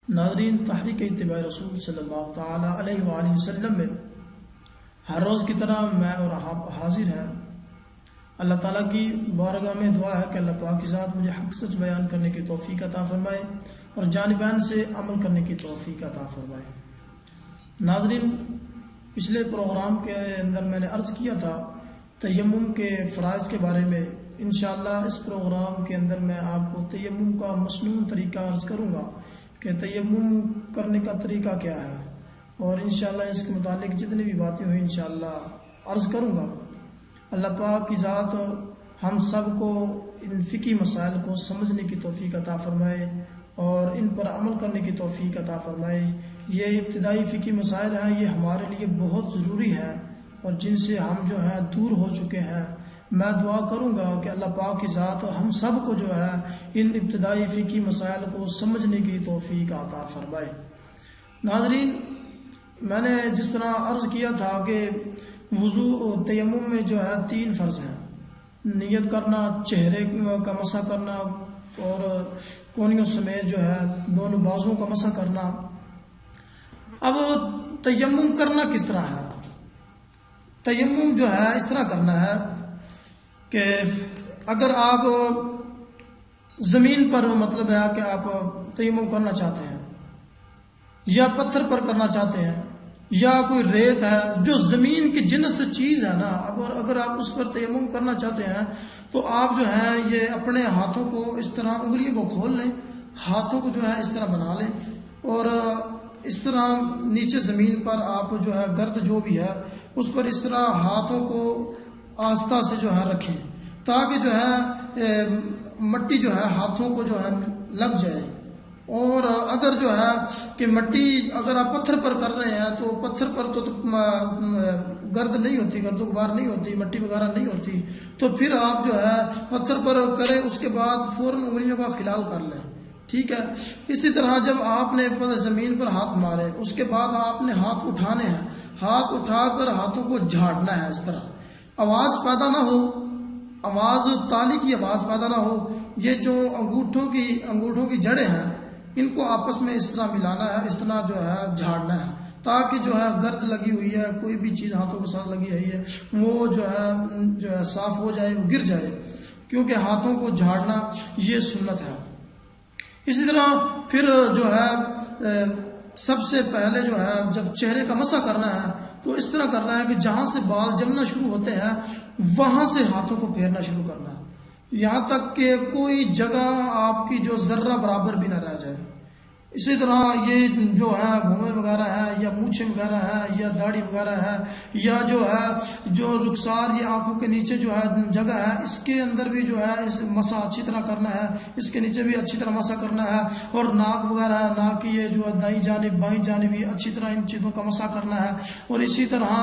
ناظرین، تحریک اتباع رسول صلی اللہ تعالیٰ علیہ وآلہ وسلم میں ہر روز کی طرح میں اور آپ حاضر ہیں۔ اللہ تعالیٰ کی بارگاہ میں دعا ہے کہ اللہ پاک کی ذات مجھے حق سچ بیان کرنے کی توفیق عطا فرمائے اور جانبین سے عمل کرنے کی توفیق عطا فرمائے۔ ناظرین، پچھلے پروگرام کے اندر میں نے عرض کیا تھا تیمم کے فرائض کے بارے میں۔ انشاءاللہ اس پروگرام کے اندر میں آپ کو تیمم کا مسنون طریقہ عرض کروں گا کہ تیمم کرنے کا طریقہ کیا ہے، اور انشاءاللہ اس کے متعلق جتنی بھی باتیں ہوئی انشاءاللہ عرض کروں گا۔ اللہ پاک کی ذات ہم سب کو ان فقہی مسائل کو سمجھنے کی توفیق عطا فرمائے اور ان پر عمل کرنے کی توفیق عطا فرمائے۔ یہ ابتدائی فقہی مسائل ہیں، یہ ہمارے لیے بہت ضروری ہیں اور جن سے ہم جو ہے دور ہو چکے ہیں۔ میں دعا کروں گا کہ اللہ پاک کی ذات ہم سب کو جو ہے ان ابتدائی فقہی مسائل کو سمجھنے کی توفیق عطا فرمائے۔ ناظرین، میں نے جس طرح عرض کیا تھا کہ وضو تیمم میں جو ہے 3 فرض ہیں: نیت کرنا، چہرے کا مسح کرنا اور کونیوں سمیت جو ہے دونوں بازوؤں کا مسح کرنا۔ اب تیمم کرنا کس طرح ہے؟ تیمم جو ہے اس طرح کرنا ہے کہ اگر آپ زمین پر مطلب ہے کہ آپ تیمم کرنا چاہتے ہیں یا پتھر پر کرنا چاہتے ہیں یا کوئی ریت ہے جو زمین کی جنس چیز ہے نا، اگر آپ اس پر تیمم کرنا چاہتے ہیں تو آپ جو ہے یہ اپنے ہاتھوں کو اس طرح انگلیوں کو کھول لیں، ہاتھوں کو جو ہے اس طرح بنا لیں اور اس طرح نیچے زمین پر آپ جو ہے گرد جو بھی ہے اس پر اس طرح ہاتھوں کو آہستہ سے جو ہے رکھیں تاکہ جو ہے مٹی جو ہے ہاتھوں کو جو ہے لگ جائے۔ اور اگر جو ہے کہ مٹی اگر آپ پتھر پر کر رہے ہیں تو پتھر پر تو گرد نہیں ہوتی، گرد و غبار نہیں ہوتی، مٹی وغیرہ نہیں ہوتی، تو پھر آپ جو ہے پتھر پر کریں، اس کے بعد فوراً انگلیوں کا خلال کر لیں، ٹھیک ہے۔ اسی طرح جب آپ نے زمین پر ہاتھ مارے اس کے بعد آپ نے ہاتھ اٹھانے ہیں، ہاتھ اٹھا کر ہاتھوں کو جھاڑنا ہے، اس طرح آواز پیدا نہ ہو، آواز تالی کی آواز پیدا نہ ہو۔ یہ جو انگوٹھوں کی جڑیں ہیں ان کو آپس میں اس طرح ملانا ہے، اس طرح جو ہے جھاڑنا ہے تاکہ جو ہے گرد لگی ہوئی ہے، کوئی بھی چیز ہاتھوں کے ساتھ لگی ہوئی ہے وہ جو ہے صاف ہو جائے، وہ گر جائے، کیونکہ ہاتھوں کو جھاڑنا یہ سنت ہے۔ اسی طرح پھر جو ہے سب سے پہلے جو ہے جب چہرے کا مسح کرنا ہے تو اس طرح کرنا ہے کہ جہاں سے بال جمنا شروع ہوتے ہیں وہاں سے ہاتھوں کو پھیرنا شروع کرنا ہے، یہاں تک کہ کوئی جگہ آپ کی جو ذرہ برابر بھی نہ رہ جائے۔ اسی طرح یہ جو ہے بھومے وغیرہ ہے یا مونچھیں وغیرہ ہے یا داڑھی وغیرہ ہے یا جو ہے جو رخسار یہ آنکھوں کے نیچے جو ہے جگہ ہے اس کے اندر بھی جو ہے اس مسح اچھی طرح کرنا ہے، اس کے نیچے بھی اچھی طرح مسح کرنا ہے، اور ناک وغیرہ ہے، ناک کی یہ جو ہے دائیں جانب بائیں جانب بھی اچھی طرح ان چیزوں کا مسح کرنا ہے، اور اسی طرح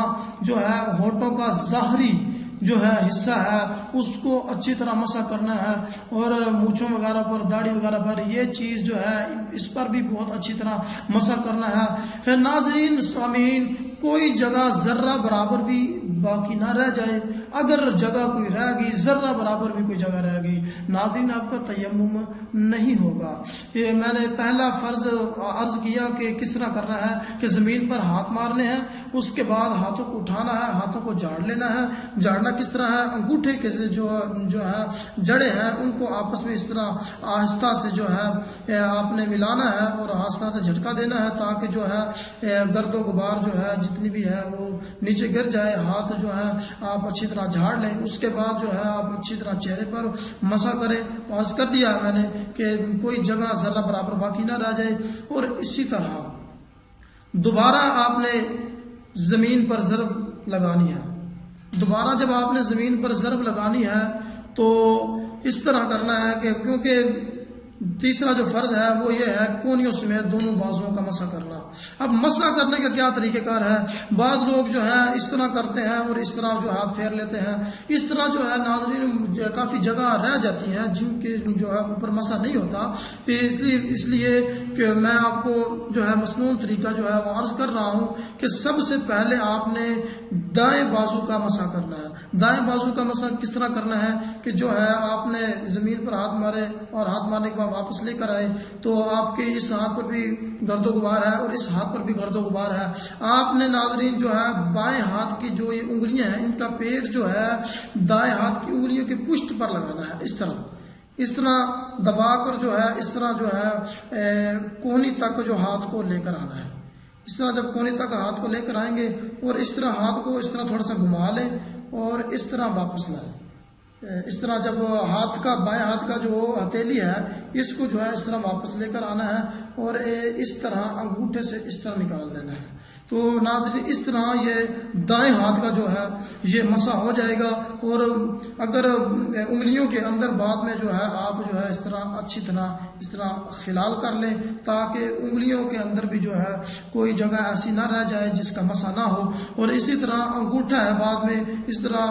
جو ہے ہونٹوں کا ظاہری جو ہے حصہ ہے اس کو اچھی طرح مسح کرنا ہے، اور مونچھوں وغیرہ پر، داڑھی وغیرہ پر یہ چیز جو ہے اس پر بھی بہت اچھی طرح مسح کرنا ہے۔ ناظرین سامعین، کوئی جگہ ذرہ برابر بھی باقی نہ رہ جائے، اگر جگہ کوئی رہ گئی، ذرہ برابر بھی کوئی جگہ رہ گئی، ناظرین آپ کا تیمم نہیں ہوگا۔ یہ میں نے پہلا فرض عرض کیا کہ کس طرح کرنا ہے کہ زمین پر ہاتھ مارنے ہیں، اس کے بعد ہاتھوں کو اٹھانا ہے، ہاتھوں کو جھاڑ لینا ہے۔ جھاڑنا کس طرح ہے؟ انگوٹھے کے جو ہے جڑیں ہیں ان کو آپس میں اس طرح آہستہ سے جو ہے آپ نے ملانا ہے اور آہستہ سے جھٹکا دینا ہے تاکہ جو ہے گرد و غبار جو ہے جتنی بھی ہے وہ نیچے گر جائے، ہاتھ جو ہے آپ اچھی طرح جھاڑ لیں۔ اس کے بعد جو ہے آپ اچھی طرح چہرے پر مسح کریں۔ عرض کر دیا میں نے کہ کوئی جگہ ذرہ برابر باقی نہ رہ جائے، اور اسی طرح دوبارہ آپ نے زمین پر ضرب لگانی ہے۔ دوبارہ جب آپ نے زمین پر ضرب لگانی ہے تو اس طرح کرنا ہے کہ کیونکہ تیسرا جو فرض ہے وہ یہ ہے کونیوں سمیت دونوں بازوؤں کا مسح کرنا۔ اب مسح کرنے کا کیا طریقہ کار ہے؟ بعض لوگ جو ہے اس طرح کرتے ہیں اور اس طرح جو ہاتھ پھیر لیتے ہیں. اس طرح جو ہے ناظرین کافی جگہ رہ جاتی ہیں جن کے جو ہے اوپر مسح نہیں ہوتا. اس لیے کہ میں آپ کو جو ہے مسنون طریقہ جو ہے وہ عرض کر رہا ہوں کہ سب سے پہلے آپ نے دائیں بازو کا مسح کرنا ہے. دائیں بازو کا مسح کس طرح کرنا ہے کہ جو ہے آپ نے زمین پر ہاتھ مارے اور ہاتھ مارنے کے بعد واپس لے کر آئے تو آپ کے اس ہاتھ پر بھی گرد و غبار ہے اور اس ہاتھ پر بھی گرد و غبار ہے. آپ نے ناظرین جو ہے بائیں ہاتھ کی جو یہ انگلیاں ہیں ان کا پیٹ جو ہے دائیں ہاتھ کی انگلیوں کے پشت پر لگانا ہے. اس طرح دبا کر جو ہے اس طرح جو ہے کونی تک جو ہاتھ کو لے کر آنا ہے. اس طرح جب کونی تک ہاتھ کو لے کر آئیں گے اور اس طرح ہاتھ کو اس طرح تھوڑا سا گھما لیں اور اس طرح واپس لائیں. اس طرح جب ہاتھ کا بائیں ہاتھ کا جو ہتھیلی ہے اس کو جو ہے اس طرح واپس لے کر آنا ہے اور اس طرح انگوٹھے سے اس طرح نکال دینا ہے. تو ناظرین اس طرح یہ دائیں ہاتھ کا جو ہے یہ مسح ہو جائے گا. اور اگر انگلیوں کے اندر بعد میں جو ہے آپ جو ہے اس طرح اچھی طرح اس طرح خلال کر لیں تاکہ انگلیوں کے اندر بھی جو ہے کوئی جگہ ایسی نہ رہ جائے جس کا مسح نہ ہو. اور اسی طرح انگوٹھا ہے بعد میں اس طرح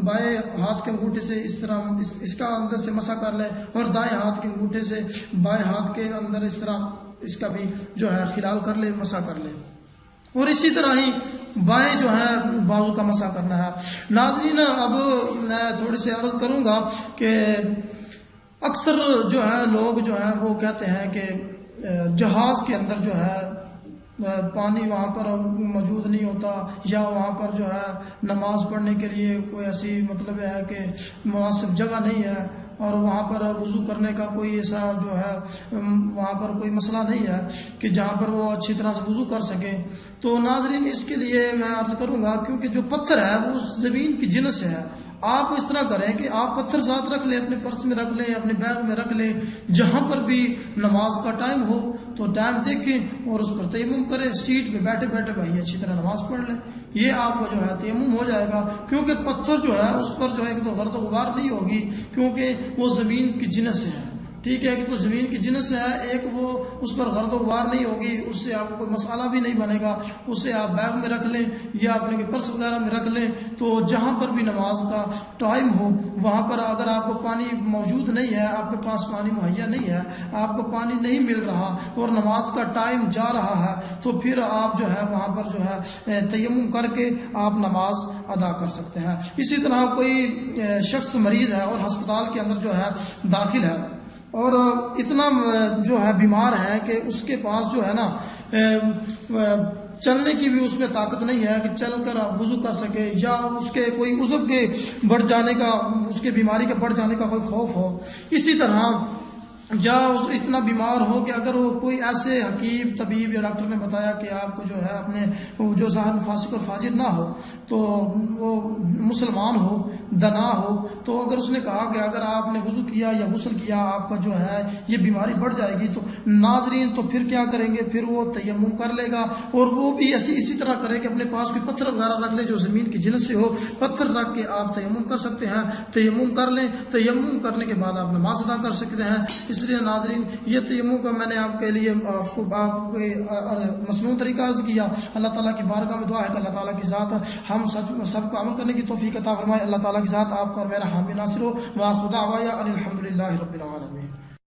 بائیں ہاتھ کے انگوٹھے سے اس طرح اس کا اندر سے مسح کر لیں اور دائیں ہاتھ کے انگوٹھے سے بائیں ہاتھ کے اندر اس طرح اس کا بھی جو ہے خلال کر لیں مسح کر لیں. اور اسی طرح ہی بائیں جو ہے بازو کا مسح کرنا ہے. ناظرین اب میں تھوڑی سی عرض کروں گا کہ اکثر جو ہے لوگ جو ہے وہ کہتے ہیں کہ جہاز کے اندر جو ہے پانی وہاں پر موجود نہیں ہوتا یا وہاں پر جو ہے نماز پڑھنے کے لیے کوئی ایسی مطلب ہے کہ مناسب جگہ نہیں ہے اور وہاں پر وضو کرنے کا کوئی ایسا جو ہے وہاں پر کوئی مسئلہ نہیں ہے کہ جہاں پر وہ اچھی طرح سے وضو کر سکیں. تو ناظرین اس کے لیے میں عرض کروں گا کیونکہ جو پتھر ہے وہ زمین کی جنس ہے. آپ اس طرح کریں کہ آپ پتھر ساتھ رکھ لیں, اپنے پرس میں رکھ لیں, اپنے بیگ میں رکھ لیں. جہاں پر بھی نماز کا ٹائم ہو تو ٹائم دیکھیں اور اس پر تیمم کریں. سیٹ پہ بیٹھے بیٹھے بھائی اچھی طرح نماز پڑھ لیں. یہ آپ کا جو ہے تیمم ہو جائے گا کیونکہ پتھر جو ہے اس پر جو ہے ایک تو گرد و غبار نہیں ہوگی کیونکہ وہ زمین کی جنس ہے. ٹھیک ہے کہ تو زمین کی جنس ہے, ایک وہ اس پر گرد و غبار نہیں ہوگی, اس سے آپ کو کوئی مسئلہ بھی نہیں بنے گا. اسے آپ بیگ میں رکھ لیں یا اپنے پرس وغیرہ میں رکھ لیں. تو جہاں پر بھی نماز کا ٹائم ہو وہاں پر اگر آپ کو پانی موجود نہیں ہے, آپ کے پاس پانی مہیا نہیں ہے, آپ کو پانی نہیں مل رہا اور نماز کا ٹائم جا رہا ہے تو پھر آپ جو ہے وہاں پر جو ہے تیمم کر کے آپ نماز ادا کر سکتے ہیں. اسی طرح کوئی شخص مریض ہے اور ہسپتال کے اندر جو ہے داخل ہے اور اتنا جو ہے بیمار ہے کہ اس کے پاس جو ہے نا چلنے کی بھی اس میں طاقت نہیں ہے کہ چل کر آپ وضو کر سکے یا اس کے کوئی عضو کے بڑھ جانے کا, اس کے بیماری کے بڑھ جانے کا کوئی خوف ہو. اسی طرح جا اتنا بیمار ہو کہ اگر وہ کوئی ایسے حکیم طبیب یا ڈاکٹر نے بتایا کہ آپ کو جو ہے اپنے جو ظاہر فاسق اور فاجر نہ ہو تو وہ مسلمان ہو دنا ہو, تو اگر اس نے کہا کہ اگر آپ نے وضو کیا یا غسل کیا آپ کا جو ہے یہ بیماری بڑھ جائے گی تو ناظرین تو پھر کیا کریں گے, پھر وہ تیمم کر لے گا. اور وہ بھی اسی طرح کرے کہ اپنے پاس کوئی پتھر وغیرہ رکھ لے جو زمین کی جنس سے ہو, پتھر رکھ کے آپ تیمم کر سکتے ہیں. تیمم کر لیں, تیمم کرنے کے بعد آپ نماز ادا کر سکتے ہیں. اس لیے ناظرین یہ تیمم کا میں نے آپ کے لیے مسنون طریقہ عرض کیا. اللہ تعالیٰ کی بارگاہ میں دعا ہے کہ اللہ تعالیٰ کی ذات ہم سب کو عمل کرنے کی توفیق عطا فرمائے. اللہ تعالیٰ کی ذات آپ کا اور میرا حامی ناصر ہو. وآخر دعوانا ان الحمد للہ رب العالمین.